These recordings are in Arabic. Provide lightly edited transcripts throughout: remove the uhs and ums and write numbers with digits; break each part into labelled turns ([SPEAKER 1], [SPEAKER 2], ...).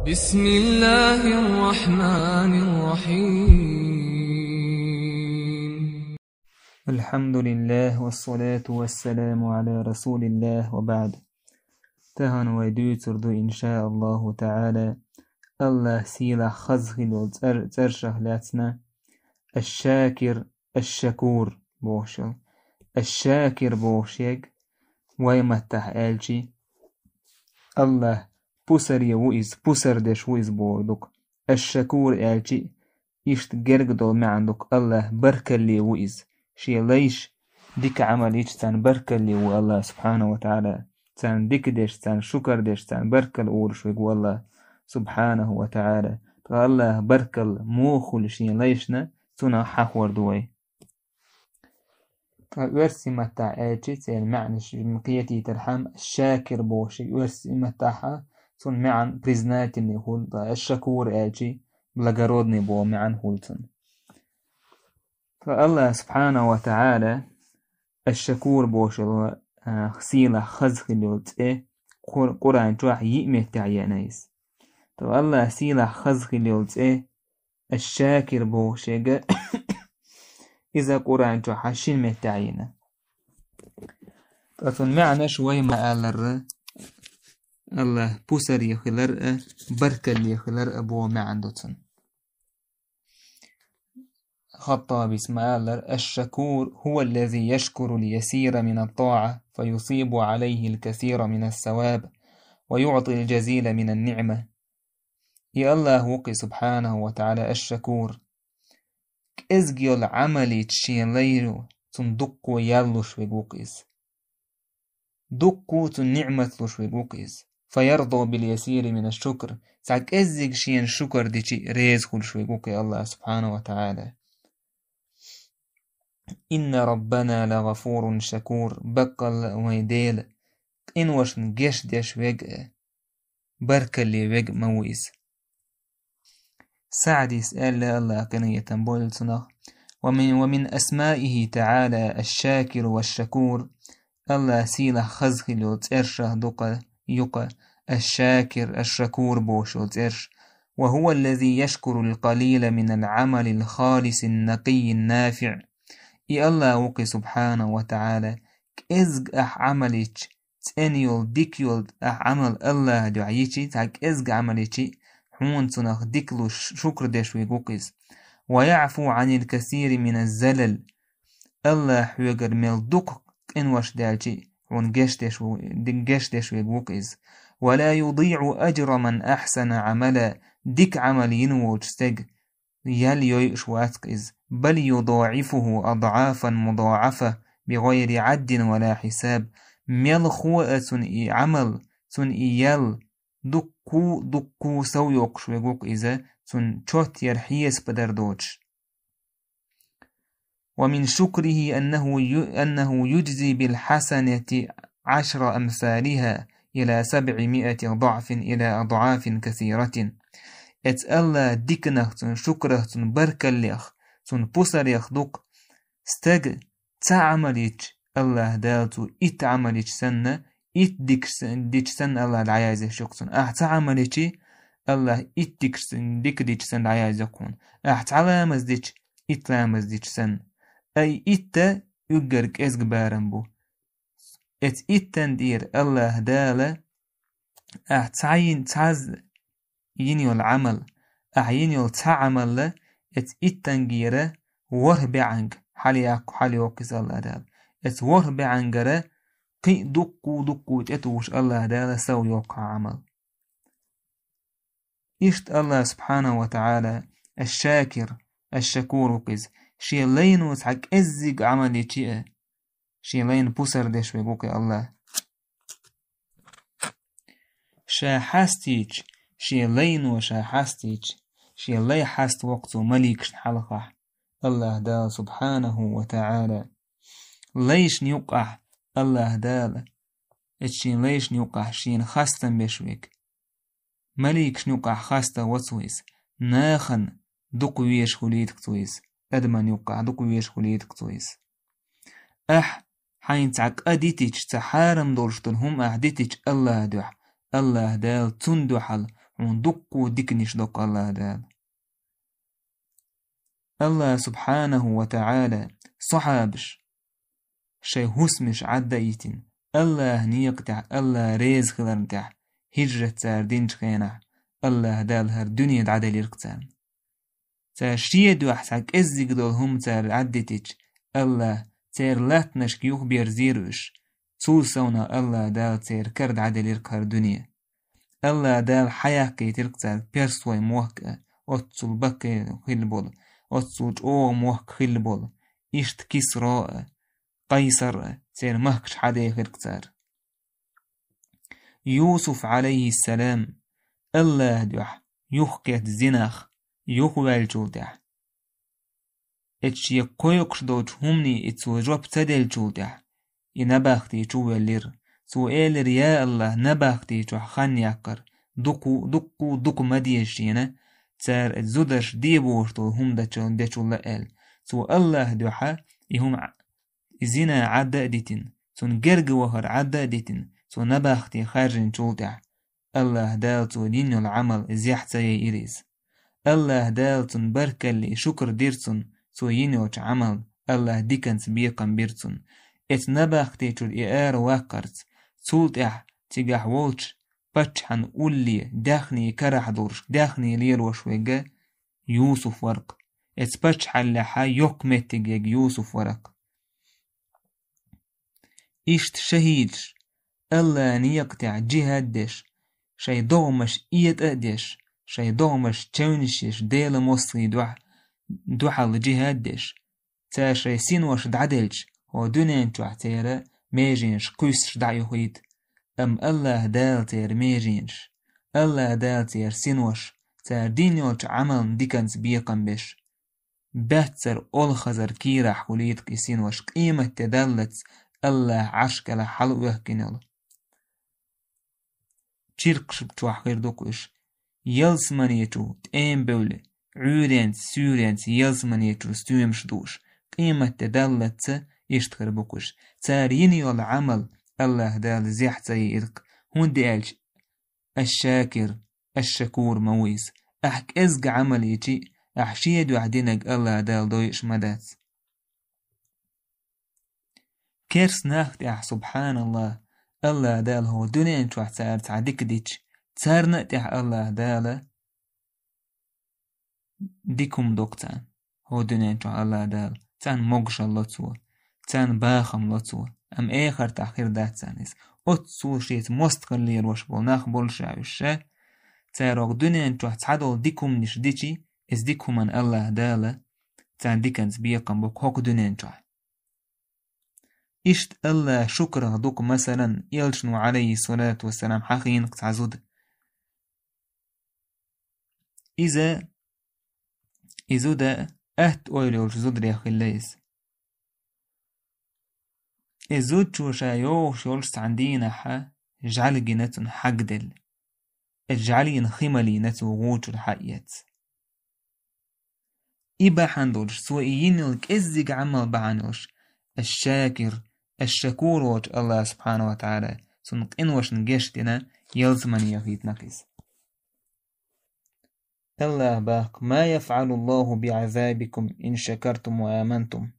[SPEAKER 1] بسم الله الرحمن الرحيم.
[SPEAKER 2] الحمد لله والصلاة والسلام على رسول الله وبعد. تهن ويدوتردو إن شاء الله تعالى الله سيلا خزخلو ترشح لاتنا الشاكر الشكور بوشل الشاكر بوشيك ويمتح آلشي الله بوسر يوئز بوسر دش ويز بوردك الشكور آلشي إشت جرقدو معندك الله بركة اللي وئز شي ليش ديك عمليش تان بركة اللي هو الله سبحانه وتعالى تان ديك ديش تان شكر ديش تان بركة الأورش ويقول الله سبحانه وتعالى الله بركة موخل شي ليشنا تنا حخور دوي ورسي متاع آجي تان معنش مقيتي ترحم الشاكر بوشي ورسي متاعها تون معن بريزناتي نهول الشكور آجي بلغرودني بو معن هولتن فالله سبحانه وتعالى الشكور بوشل خسيلة خزخلوت قرآن جواح يئمه تعيانيس الله سيلة خزخلوت الشاكر بوشيغ إذا قرآن جواح حشين متعينا فثن معنى شوي ما ألر الله بوسر يخلر بركة يخلر أبو معندوتن خطاب اسماعيل الشكور هو الذي يشكر اليسير من الطاعة فيصيب عليه الكثير من الثواب ويعطي الجزيل من النعمة. يا الله وقي سبحانه وتعالى الشكور إزجيل عملي تشين ليرو تندقو يالوش ويقوقيز دقو تنعمة لوش ويقوقيز فيرضى باليسير من الشكر ساك إزج شين شكر ديشي ريز خلش ويقوقي الله سبحانه وتعالى. إن ربنا لغفور شكور بقل ويديل إن وش نجش ديش ويق بركة اللي ويق مويز سعد يسأل الله قنية بولتنا ومن أسمائه تعالى الشاكر والشكور الله سيله خزخلو ترشه دقا يقا الشاكر الشكور بوشو ترش وهو الذي يشكر القليل من العمل الخالص النقي النافع. إي الله وقي سبحانه وتعالى كإزق عمليش تانيول ديكيول عمل الله دعيشي تاك إزق عمليشي حون تنخ ديكلو شكر دشوي قوقيز ويعفو عن الكثير من الزلل الله حوغر ميل دوك إنوش دالشي حون جش دشوي قوقيز ولا يضيع أجر من أحسن عملا ديك عمل ينوش تج يال يويش واتقز بل يضاعفه أضعافا مضاعفة بغير عد ولا حساب ميل خوة عمل يال دقو سويوق شويقوق إذا تشوت يرحيس بدردوش. ومن شكره أنه يجزي بالحسنة 10 أمثالها إلى 700 ضعف إلى أضعاف كثيرة. الله ديكنه تن شكره تن بركليخ تن بوسريخ دوك استج تعمليش الله دالتو عمليش سنة ديك سنة الله العيازة شكتن تعمليش الله ديك سنة العيازة كون تعلامز ديش لامز ديش سن أي يقرق إزق بارنبو دير الله دالة تعين تعز ينيو العمل ينيو تعمل له إتنجيره وربي عنك حالي وكس الله دال وربي عنجره قي دقو تتوش الله دال سو يوقع عمل إشت الله سبحانه وتعالى الشاكر الشكور قز شي لينو تحق إزيق عملي شيء شي لين بوسر دش ويقوكي الله شاحستيج شي لين وشاحستيج شي لي حست وقته مليكش حلقه الله دال سبحانه وتعالى ليش نيوقع الله دال اتشين ليش نيوقع شين خاستن بشويك مليكش نيوقع خاستا وطويس ناخن دقويش خليتك تويس ادما نيوقع دقويش خليتك تويس حين تعق اديتيج تحارم دولشتن هم اهديتيج الله دوح الله دال تندوحل دقو دكنش دق الله دال الله سبحانه وتعالى صحابش شي هسمش عدايتين الله نيقتع الله ريز خلرنتع هجرة سار دينش خينع الله دال هر دنيا دعدل يرقتان سار شيد وحسك ازيق دول هم سار عدتش الله سار لاتنش كيوخ بير زيروش تول سونا الله دال سار كرد عدل يرق هر دنيا الله دال حياة كي ترقتان بيرسوي موحك أتسول بكي خلبول أتسول أو موحك خلبول إشت كسراء قيصر سير مهكش حدا يخرقتار يوسف عليه السلام الله دوح يخكيت زناخ يخوال جولدح اتش يقويقش دوش همني اتسو جوب تدل جولدح ينباختي جوال لير سو إيلر يا الله نباختي جو خان يقر دقو مديشينا تار الزدش ديبوشتو هم دچو لأل سو الله دوحا يهم زنا عدا ديتن سون جرج وهر عدا ديتن سو نباختي خارجن جولدع الله دالتو دينو العمل زيحت يريز الله دالتون بركلي شكر ديرتون سو ينوش عمل الله ديكنس بيقن بيرتون ات نباختي تول إيار واقرت سولتع تيجح وولش باتحن أولي داخني كرح دورش داخني لير وشويقا يوسف ورق ات باتحن لحا يقمت تيجيج يوسف ورق إشت شهيدش الله نيقتع جهادش شي دومش إيت أدش شي دومش تونشش ديل مصري دوحة الجهادش تا شي سينوش دعدلش هو دونين توحتيرا ميجينش قيسش دعيوهيد أم الله دال تير ميجينش الله دال تير سينوش تا دينيوش عمل ديكنس بيقن بش باتر أول خزر كيرا حوليت كيسينوش قيمة تدلت الله عشكلا حلوه كنال تشيركش بتوح غير دوكوش يلس منيتو تأم بولي عورينت سورينت يلس منيتو ستومش دوش قيمة تدلت يشتغر بوكوش تاريني العمل الله دال زيحت يرق هون ديالش الشاكر الشكور مويس أحك إزق عمل يجي أحشيد وعدينك الله دال دويش مدات كيرس ناختي سبحان الله الله دال هو دنيا انتو احتار تعديك ديش تار نأتح الله دال ديكم دوكتان هو دنيا انتو الله دال تان موغش الله تسوى تان باخم الله تسوى ام اخر تأخير دات تانيس اتسو شيت مستقل لير وشبول ناخ بولشا وشا تاروغ دنيا انتو احتعدل ديكم نش ديشي از ديكم من الله دال تان ديكنز بيقم بوك هوك دنيا انتو إشت الله شكره دوك مثلا يلشنو عليه الصلاة والسلام حقين قتعزود إذا دا أهت أولوش زود ريخ الليس إزود شوشا يوش يولش عندينا حا جعل جنتن حق دل اجعلين خملي نتو غوش الحقيات إبا حندولش سوئيين لك إزيق عمل بعنوش الشاكر الشكور وجه الله سبحانه وتعالى سنق إنوش نجشتنا يلزمن يفيد نقيس الله باق ما يفعل الله بعذابكم إن شكرتم وآمنتم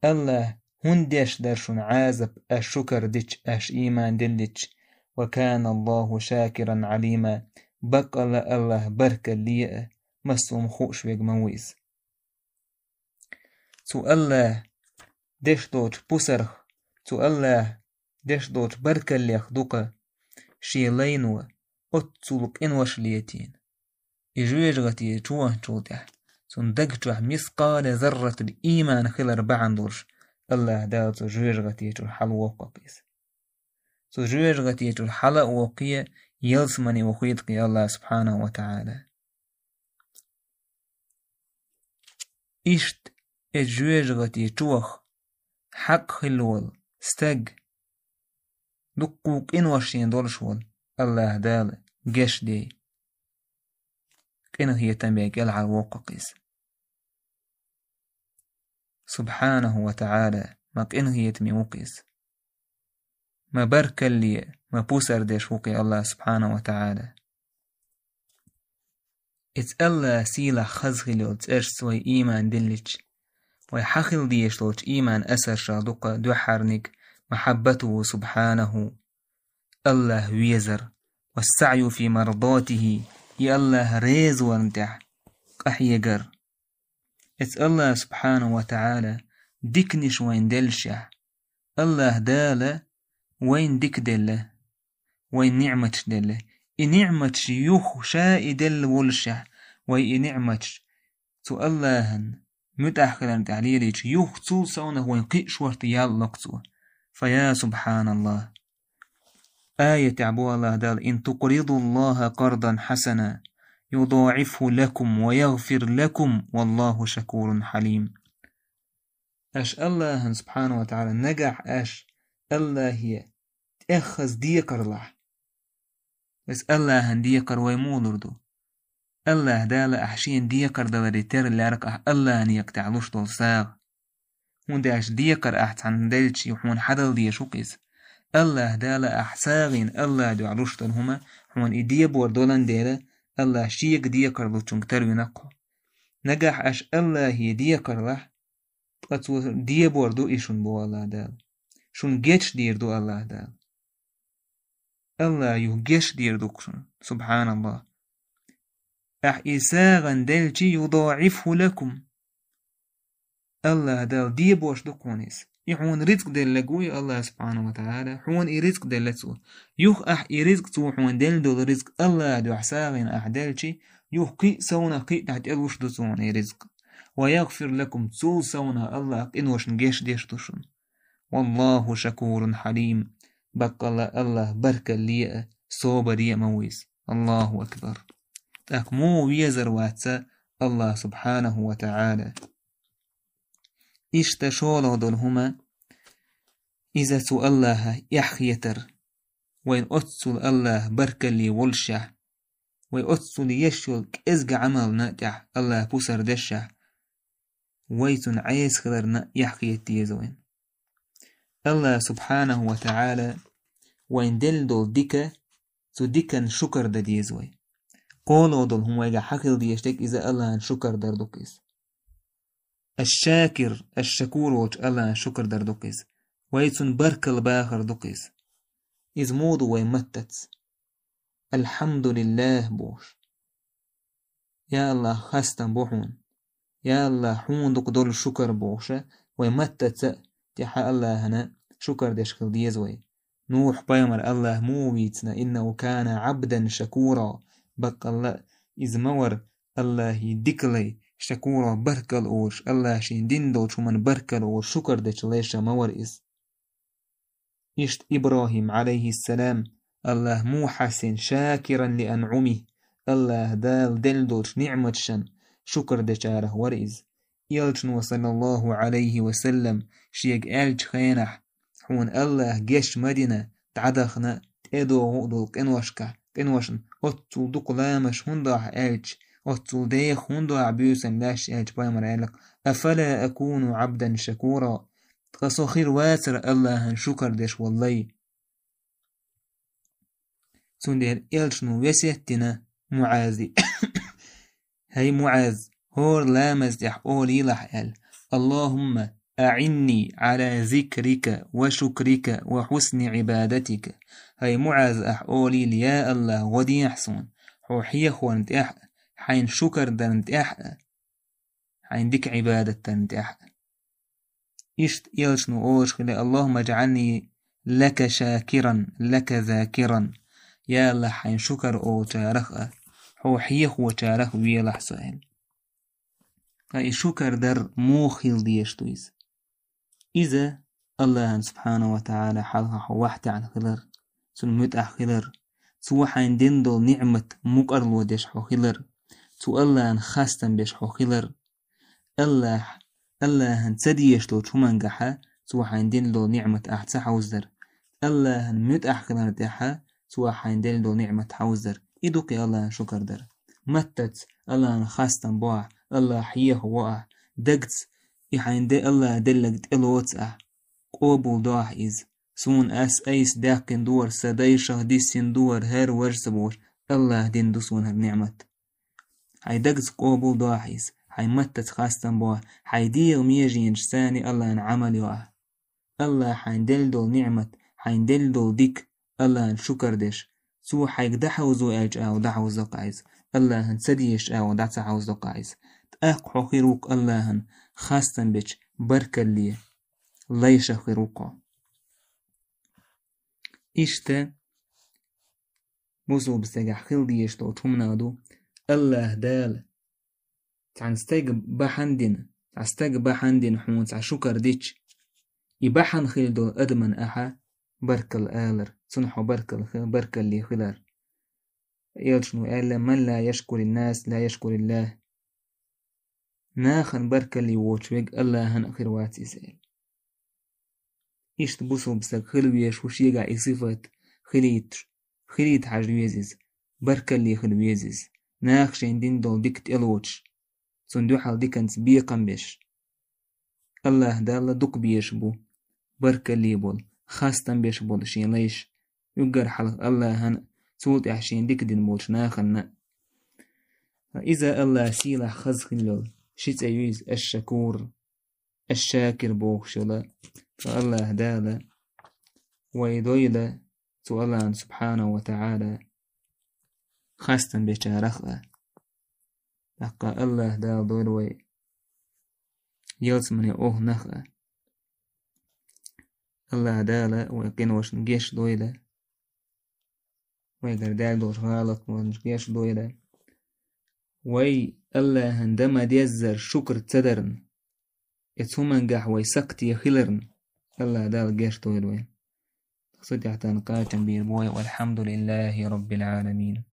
[SPEAKER 2] الله هندش درشن عازب الشكر ديش أش إيمان دلتش وكان الله شاكرا عليما بقل الله بركة لي مسوم خوش ويق مويز سو الله دش دوش بوسرخ تو الله دش دوش بركة اللي يخدوك شي لينو اتسولك انوش ليتين إجويج غتي جوه جودح سن دقجوه مثقال ذرة الإيمان خلر بعندوش الله دالتو جويج غتي جو حلوة ققيس سو جويج غتي جو حلق وقية يلسمني وخيدك الله سبحانه وتعالى إشت إجويج غتي جوه حق خلول استج دقوك إنوشين دولشول الله دال جش دي كأنه هي تنبيك يلعى وققيس سبحانه وتعالى ما كأنه هي تمي وقيس ما برك اللي ما بوسر ديش وقي الله سبحانه وتعالى الله سيلا خزغلوت ارسوي إيمان دلج ويحخل ديشلوت إيمان أسر شادوق دوحرنك محبته سبحانه الله ويزر والسعي في مرضاته يا الله ريز ورنتح أحيقر الله سبحانه وتعالى ديكنش وين دلشه الله داله وين ديك دله وين نعمتش دله نعمتش يوخ شاء دل ولشه وي نعمتش تو اللهن متأخرا تعليليش يوخ تو سونه وين قيش ورتيال لقصو فيا سبحان الله آية عبو الله دال إن تقرضوا الله قرضا حسنا يضاعفه لكم ويغفر لكم والله شكور حليم أش الله سبحانه وتعالى نجح أش الله هي تأخذ ديكر لح بس الله ديكر ويمولردو الله دال أحشين ديكر دال ريتر لارك الله نيك تعلوش دول ساغ هون داش ديكر أحت عن دلش يحون حدل دي شوكيس الله دال أحساغين الله دو عروش دول هما هون إديب وردولان ديلا الله شيك ديكر دو چونكتر ينقو نجح أش الله هي ديكر لح قطو ديب وردو إيشون بو الله دال شون جيش دير دو الله دال الله يهجش دير دوكشن سبحان الله إساغا دلشي يضاعفه لكم الله دال ديب وش دوكونيس يحون رزق دل لقوي الله سبحانه وتعالى حون رزق دل لتسو يوخ رزق تو حون دل دول رزق الله دو أحساغين دلشي يوخ قي سونا قي تحت الوش دو سوني رزق ويغفر لكم تسول سونا الله إنوش نجيش ديش دوشن والله شكور حليم بقى الله بركة لي صوبر يا مويس الله أكبر تاك مو ويزر واتسا الله سبحانه وتعالى اشتشول دولهما إذا سو الله يحيتر وين أتسل الله بركة لي ولشه وين أتسل يشول كإزق عمل ناجح الله بوسر دشه ويتن عيس خلرنا يحيت يزوين الله سبحانه وتعالى وين دل دول ديكا تو ديكا شكر دا ديزوي قولوا دول هم ويجا حقل ديشتك إذا الله شكر دردوكيس الشاكر الشكور وش الله شكر دردوكيس ويتن برك الباخر دوكيس إذ مودو ويمتت الحمد لله بوش يا الله خستن بوحون يا الله حون دوك دول شكر بوشة ويمتت تحا الله هنا شكر دشخل ديزوي نوح بيمر الله مويتنا إنه كان عبدا شكورا بق الله إذ مور الله ديكلي شكورا بركل أوش الله شين دين دوش من بركل أوش شكر دش ليش مور إز إشت إبراهيم عليه السلام الله مو حسن شاكرا لأنعمه الله دال دل دوش نعمة شن شكر دشاره ورئز يلجن وصلى الله عليه وسلم شيق ألج خينح حون الله جيش مدينة تعدخنا تأدو غدو كنوشن أتو دوك لامش هندوح ألج أتو ديخ هندوح بيوسن لاش ألج بايمر ألق أفلا أكون عبدا شكورا تقصو خير واتر الله شكر ديش والله سندير إلجنو وسيتنا معاذي هاي معاذ هور لامز يح أولي لح اللهم أعني على ذكرك وشكرك وحسن عبادتك هاي معاذ أولي يا الله ودي يحسن حوحي خوان تأح حين شكر دان تأح حين ديك عبادة دان تأح إشت يلشنو أوشخلي اللهم اجعلني لك شاكرا لك ذاكرا يا الله حين شكر أو تارخ حوحي خو تارخ ويلح سؤال هاي شكر در موخيل ديشتويز إذا الله سبحانه وتعالى حالها حوحت عن خلر سنمت أخلر سوى حين دندل نعمة مقرلو ديش خلر سو الله خاستن بيش خلر الله تسديشتو شمان قحا سوى حين دندل نعمة أحتسا حوزر الله مت أخلر ديحا سوى حين دندل نعمة حوزر إدوكي الله شكر در متت الله خاستن بوع الله حيه وقع دقت يحين دي الله دلقت الوتسع قوبل داح إز سون أيس داقن دور سدايشه ديسين دور هر ورسبوش الله دين دسون هر نعمت هاي دقز قوبل دواحيس هاي متت خاستن بوه هاي ديغ ميجين جساني الله نعمل يوه الله حين دلدل نعمت حين دلدل ديك الله شكر ديش سو حيك دحوزو اج او دحوزو قايز الله سديش او دحوزو قايز تأقحو خيروك الله خاستن بيش بركة لي ليش خيروكو إشتا موسو بستيقع خيل ديش تو تمنادو الله دال تعنستيق بحندين حمون شكر ديش يبحن خيل دول أدمن أحا بركل آلر صنحو بركل لي خلار يلشنو آلا من لا يشكر الناس لا يشكر الله ناخن بركل لي ووشويق الله هن أخير واتي سيل إيش تبوسو بسك خلويش وشيقع إصفت خليت حاجويزيز بركل لي خلويزيز ناخشين دين دول ديكت إلوش صندوحال ديكنس بيقن بيش الله دالا دوك بيش بو بركل لي بول خاستن بيش بول شين ليش يقر حلق الله هن سولت عشين ديك دين بولش ناخن إذا الله سيلا خزخ اللول شيت أيويز الشاكر بوخشلا فالله دالا ويدويلا سو الله سبحانه وتعالى خاستن بيشارخلا لقى الله دال دولوي يلسمني نخلا الله دالا ويقينوش نجيش دويلا ويقر دال دوش غالط ونجيش دويلا وي الله هندما ديزر شكر تدرن يتسومن قح ويسكت يخلرن الله دال جيش دويلوين صدق تنقاتن بير بوي والحمد لله رب العالمين.